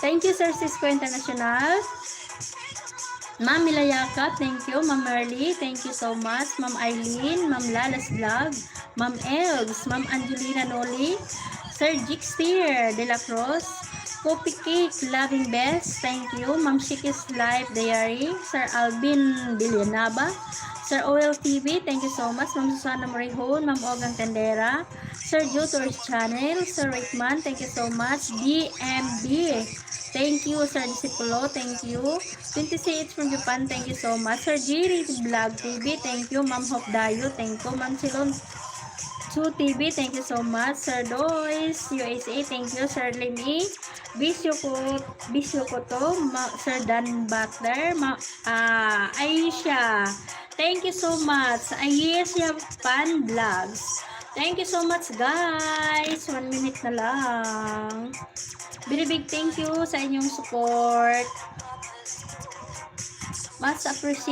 Thank you, Sir Cisco International. Ma'am Milayaka, thank you. Ma'am Merly, thank you so much. Ma'am Eileen, Ma'am Lala's Vlog, Ma'am Elves, Ma'am Angelina Noli, Sir Jixtier De La Cruz, Coffee Cake, Loving Best, thank you. Ma'am Shikis Life Diary, Sir Alvin Villanaba, Sir OL TV, thank you so much. Ma'am Susana Morihon, Ma'am Ogang Tendera, Sir Jotor's Channel, Sir Rickman, thank you so much. DMB, thank you. Sir Discipulo, thank you. 26 from Japan, thank you so much. Sir Jiri Vlog TV, thank you. Ma'am Hope Dayo, thank you. Ma'am Silon Chu TV, thank you so much. Sir Dois USA, thank you. Sir Limi, Bisyo ko to. Sir Dan Butler, Aisha, thank you so much. Aisha Pan Vlogs, thank you so much guys. 1 minute na lang. Big thank you sa inyong support. Mas appreciate